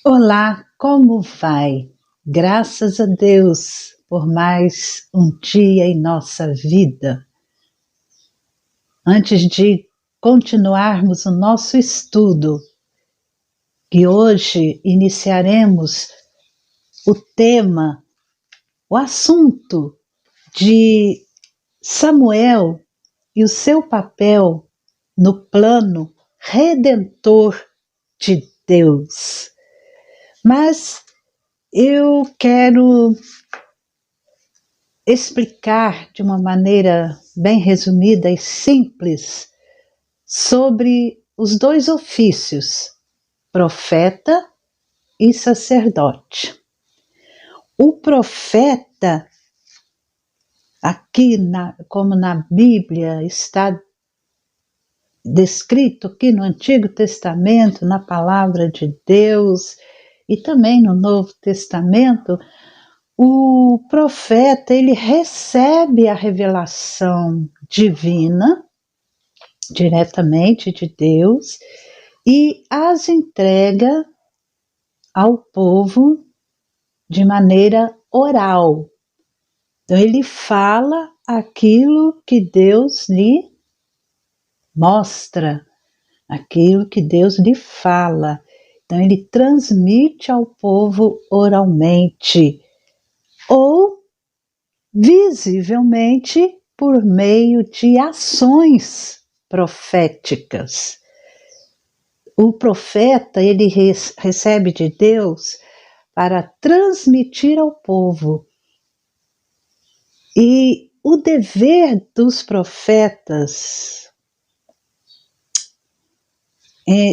Olá, como vai? Graças a Deus por mais um dia em nossa vida. Antes de continuarmos o nosso estudo, que hoje iniciaremos o tema, o assunto de Samuel e o seu papel no plano redentor de Deus. Mas eu quero explicar de uma maneira bem resumida e simples sobre os dois ofícios, profeta e sacerdote. O profeta, aqui como na Bíblia está descrito aqui no Antigo Testamento, na palavra de Deus e também no Novo Testamento, o profeta, ele recebe a revelação divina, diretamente de Deus, e as entrega ao povo de maneira oral. Então, ele fala aquilo que Deus lhe mostra, aquilo que Deus lhe fala. Então, ele transmite ao povo oralmente, ou visivelmente por meio de ações proféticas. O profeta, ele recebe de Deus para transmitir ao povo. E o dever dos profetas,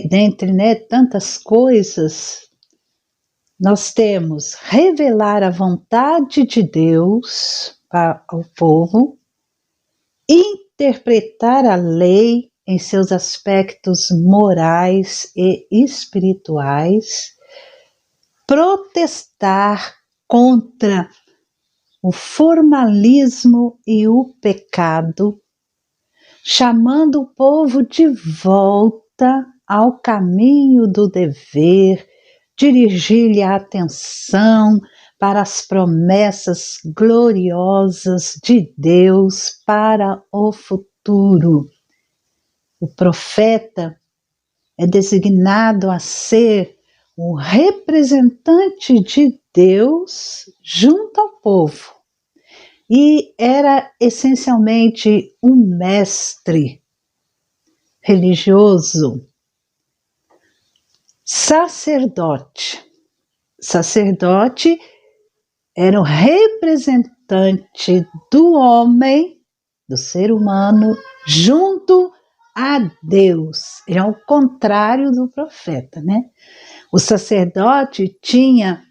dentre tantas coisas, nós temos revelar a vontade de Deus ao povo, interpretar a lei em seus aspectos morais e espirituais, protestar contra o formalismo e o pecado, chamando o povo de volta ao caminho do dever, dirigir-lhe a atenção para as promessas gloriosas de Deus para o futuro. O profeta é designado a ser o representante de Deus junto ao povo. E era essencialmente um mestre religioso. Sacerdote era o representante do homem, do ser humano, junto a Deus. Ele é o contrário do profeta, né? O sacerdote tinha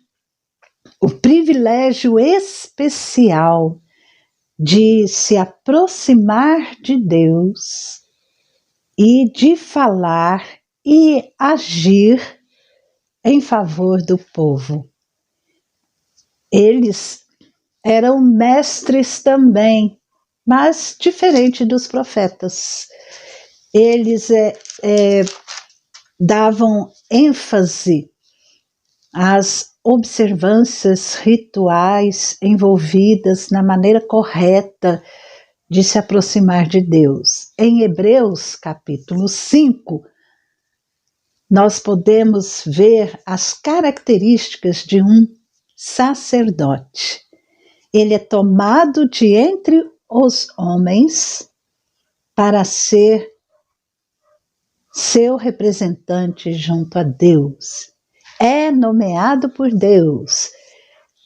o privilégio especial de se aproximar de Deus e de falar e agir em favor do povo. Eles eram mestres também, mas diferente dos profetas. Eles davam ênfase às observâncias rituais envolvidas na maneira correta de se aproximar de Deus. Em Hebreus, capítulo 5, nós podemos ver as características de um sacerdote. Ele é tomado de entre os homens para ser seu representante junto a Deus. É nomeado por Deus,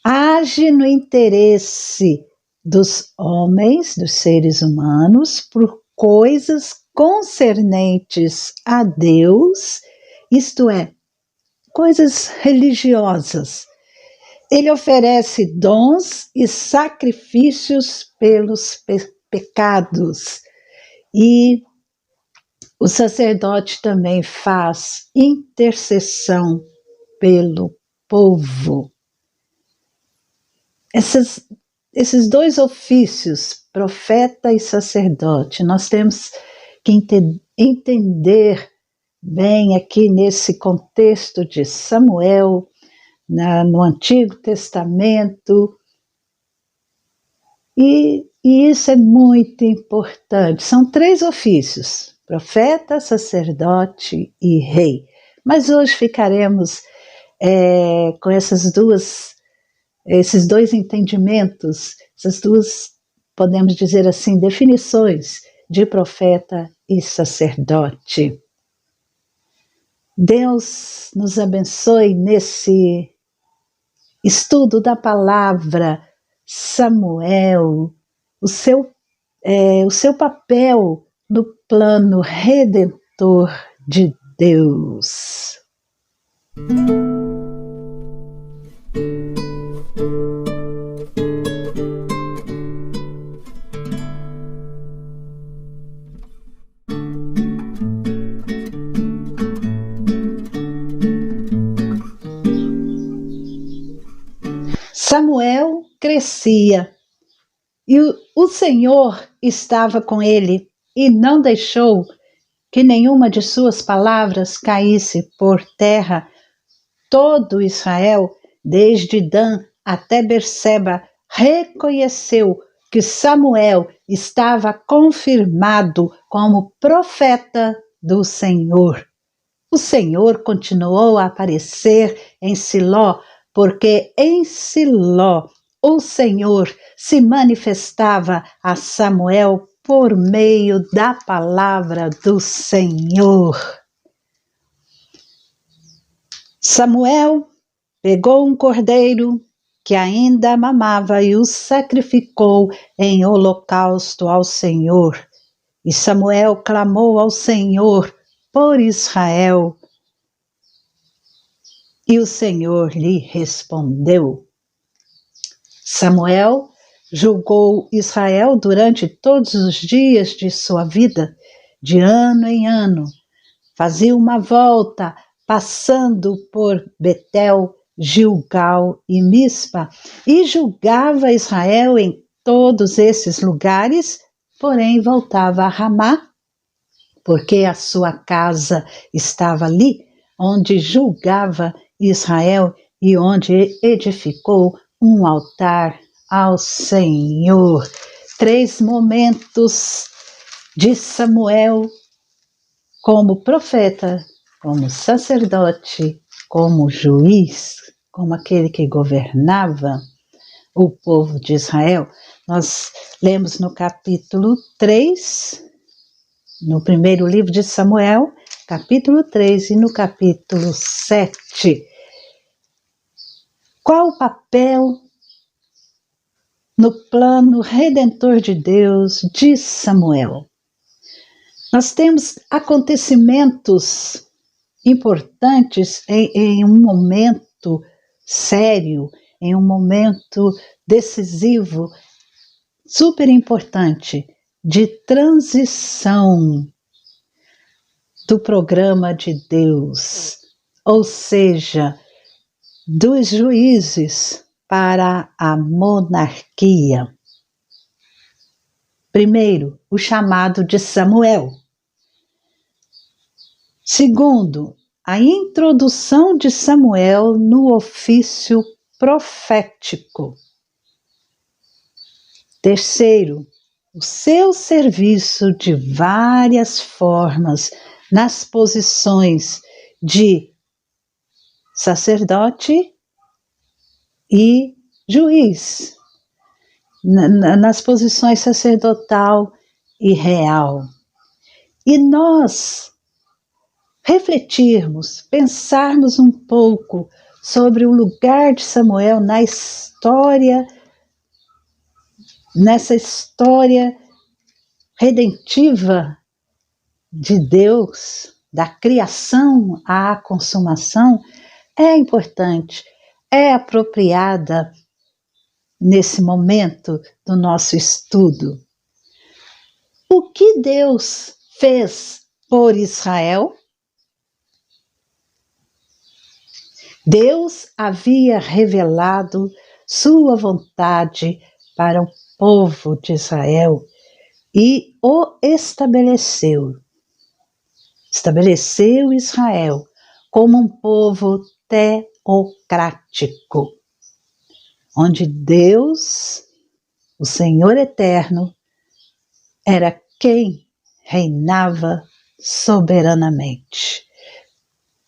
age no interesse dos homens, dos seres humanos, por coisas concernentes a Deus, isto é, coisas religiosas. Ele oferece dons e sacrifícios pelos pecados. E o sacerdote também faz intercessão pelo povo. Esses dois ofícios, profeta e sacerdote, nós temos que entender bem aqui nesse contexto de Samuel, no Antigo Testamento, e isso é muito importante. São 3 ofícios: profeta, sacerdote e rei. Mas hoje ficaremos com esses 2 entendimentos, essas 2, podemos dizer assim, definições de profeta e sacerdote. Deus nos abençoe nesse estudo da palavra Samuel, o seu papel no plano redentor de Deus. Samuel crescia e o Senhor estava com ele e não deixou que nenhuma de suas palavras caísse por terra. Todo Israel, desde Dan até Berseba, reconheceu que Samuel estava confirmado como profeta do Senhor. O Senhor continuou a aparecer em Siló, porque em Siló o Senhor se manifestava a Samuel por meio da palavra do Senhor. Samuel pegou um cordeiro que ainda mamava e o sacrificou em holocausto ao Senhor. E Samuel clamou ao Senhor por Israel. E o Senhor lhe respondeu. Samuel julgou Israel durante todos os dias de sua vida, de ano em ano. Fazia uma volta, passando por Betel, Gilgal e Mispa, e julgava Israel em todos esses lugares, porém voltava a Ramá, porque a sua casa estava ali, onde julgava Israel e onde edificou um altar ao Senhor. 3 momentos de Samuel como profeta, como sacerdote, como juiz, como aquele que governava o povo de Israel. Nós lemos no capítulo 3, no primeiro livro de Samuel, capítulo 3 e no capítulo 7. Qual o papel no plano redentor de Deus de Samuel? Nós temos acontecimentos importantes em um momento sério, em um momento decisivo, super importante, de transição do programa de Deus, ou seja, dos juízes para a monarquia. Primeiro, o chamado de Samuel. Segundo, a introdução de Samuel no ofício profético. Terceiro, o seu serviço de várias formas nas posições de sacerdote e juiz, nas posições sacerdotal e real. E nós refletirmos, pensarmos um pouco sobre o lugar de Samuel nessa história redentiva de Deus, da criação à consumação, é importante, é apropriada nesse momento do nosso estudo. O que Deus fez por Israel? Deus havia revelado sua vontade para o povo de Israel e o estabeleceu. estabeleceu Israel como um povo teocrático, onde Deus, o Senhor eterno, era quem reinava soberanamente.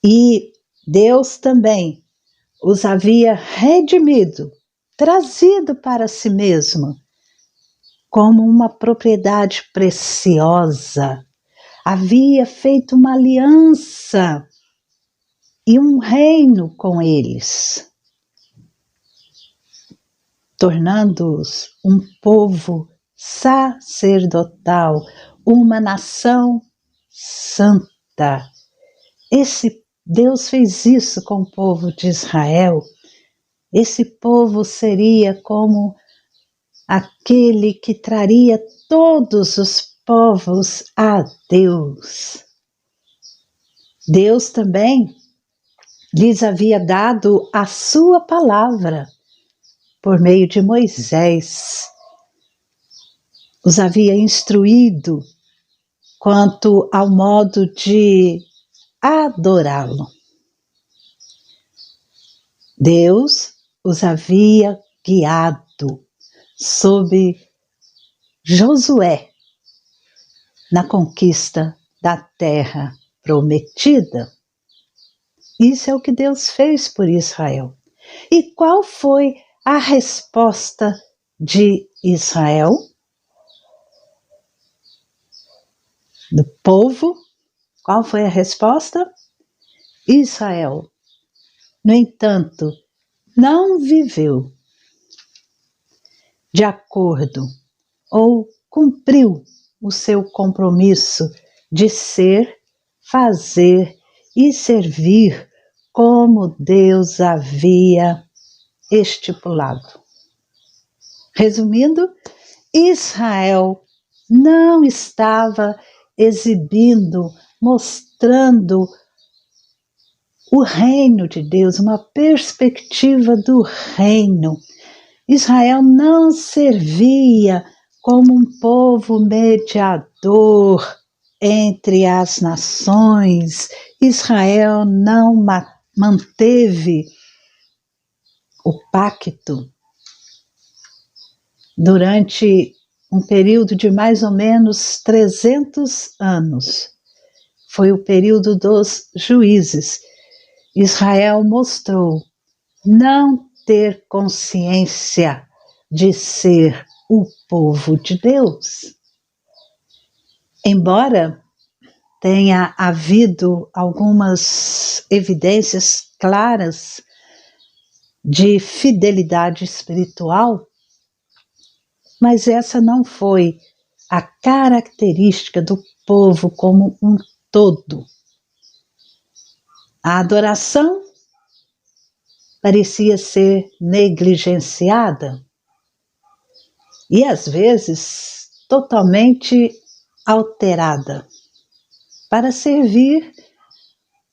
E Deus também os havia redimido, trazido para si mesmo, como uma propriedade preciosa. Havia feito uma aliança e um reino com eles, tornando-os um povo sacerdotal, uma nação santa. Esse Deus fez isso com o povo de Israel. Esse povo seria como aquele que traria todos os povos a Deus. Deus também lhes havia dado a sua palavra por meio de Moisés. Os havia instruído quanto ao modo de adorá-lo. Deus os havia guiado sob Josué na conquista da terra prometida. Isso é o que Deus fez por Israel. E qual foi a resposta de Israel? Do povo? Qual foi a resposta? Israel, no entanto, não viveu de acordo ou cumpriu o seu compromisso de ser, fazer e servir como Deus havia estipulado. Resumindo, Israel não estava exibindo, mostrando o reino de Deus, uma perspectiva do reino. Israel não servia como um povo mediador entre as nações. Israel não manteve o pacto durante um período de mais ou menos 300 anos. Foi o período dos juízes. Israel mostrou não ter consciência de ser o povo de Deus. Embora tenha havido algumas evidências claras de fidelidade espiritual, mas essa não foi a característica do povo como um todo. A adoração parecia ser negligenciada e, às vezes, totalmente alterada para servir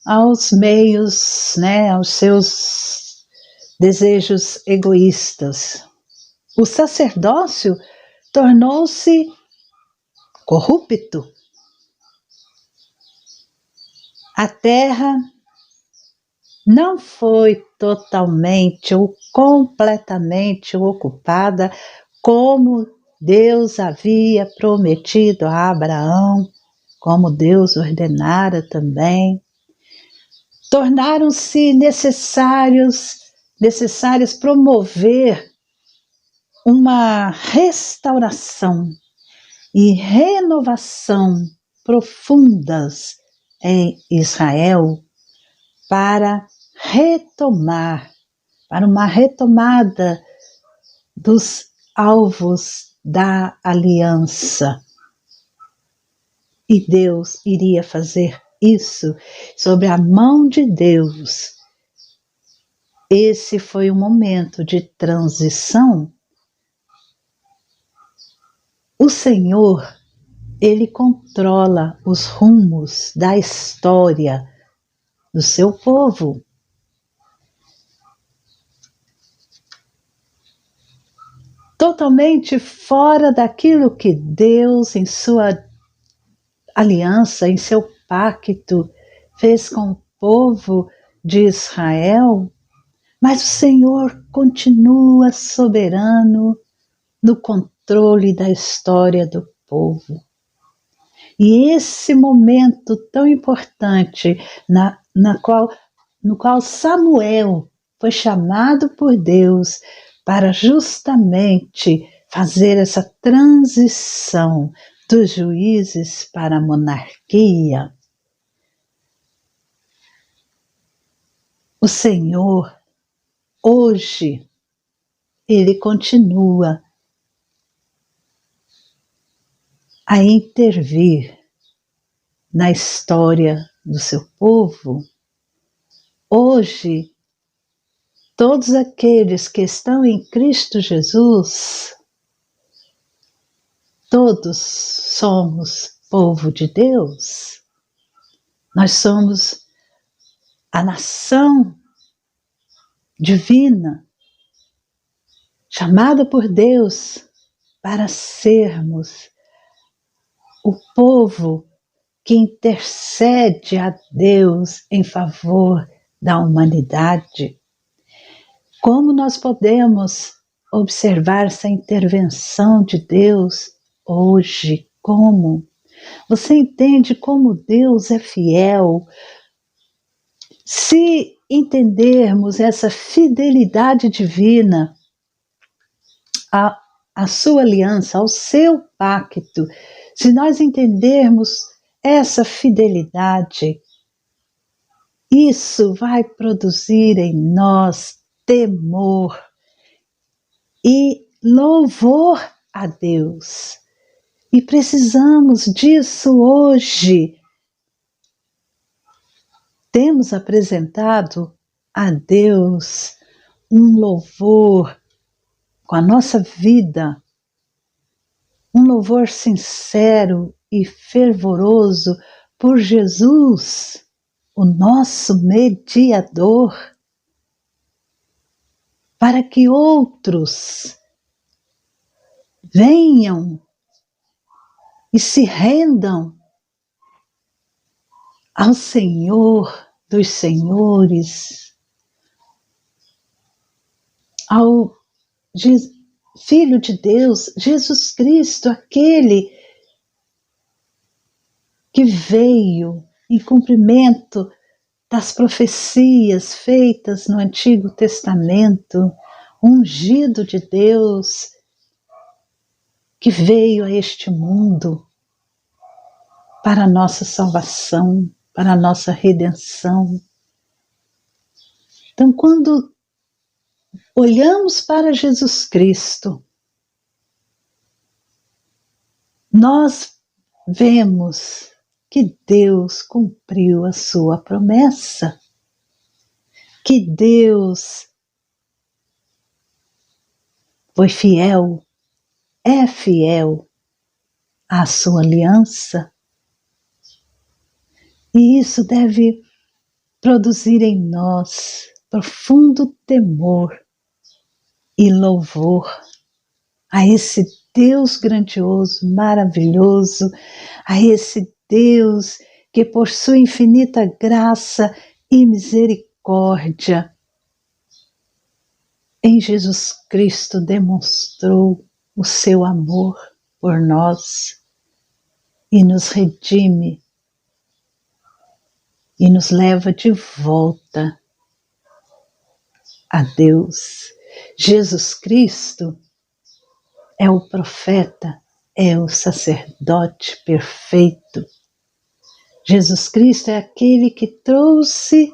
aos meios, aos seus desejos egoístas. O sacerdócio tornou-se corrupto. A terra não foi totalmente ou completamente ocupada como Deus havia prometido a Abraão, como Deus ordenara também. Tornaram-se necessárias promover uma restauração e renovação profundas em Israel para uma retomada dos alvos da aliança. E Deus iria fazer isso sob a mão de Deus. Esse foi um momento de transição. O Senhor, Ele controla os rumos da história do seu povo. Totalmente fora daquilo que Deus, em sua aliança, em seu pacto fez com o povo de Israel, mas o Senhor continua soberano no controle da história do povo. E esse momento tão importante no qual Samuel foi chamado por Deus para justamente fazer essa transição dos juízes para a monarquia, o Senhor, hoje, Ele continua a intervir na história do seu povo. Hoje, todos aqueles que estão em Cristo Jesus, todos somos povo de Deus. Nós somos a nação divina, chamada por Deus para sermos o povo que intercede a Deus em favor da humanidade. Como nós podemos observar essa intervenção de Deus hoje? Como? Você entende como Deus é fiel? Se entendermos essa fidelidade divina à sua aliança, ao seu pacto, se nós entendermos essa fidelidade, isso vai produzir em nós temor e louvor a Deus. E precisamos disso hoje. Temos apresentado a Deus um louvor com a nossa vida, um louvor sincero e fervoroso por Jesus, o nosso mediador, para que outros venham e se rendam ao Senhor dos Senhores, ao Filho de Deus, Jesus Cristo, aquele que veio em cumprimento das profecias feitas no Antigo Testamento, ungido de Deus, que veio a este mundo para a nossa salvação, para a nossa redenção. Então, quando olhamos para Jesus Cristo, nós vemos que Deus cumpriu a sua promessa, que Deus foi fiel, é fiel à sua aliança. E isso deve produzir em nós profundo temor e louvor a esse Deus grandioso, maravilhoso, a esse Deus que por sua infinita graça e misericórdia em Jesus Cristo demonstrou o seu amor por nós e nos redime e nos leva de volta a Deus. Jesus Cristo é o profeta, é o sacerdote perfeito. Jesus Cristo é aquele que trouxe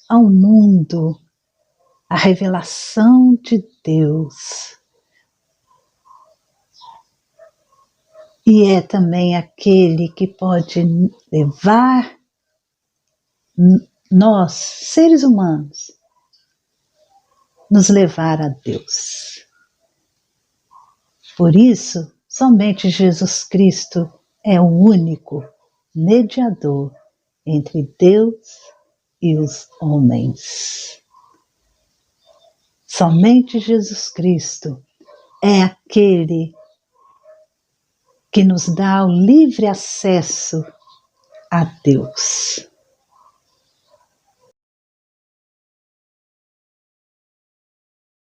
ao mundo a revelação de Deus. E é também aquele que pode levar nós, seres humanos, nos levar a Deus. Por isso, somente Jesus Cristo é o único mediador entre Deus e os homens. Somente Jesus Cristo é aquele que nos dá o livre acesso a Deus.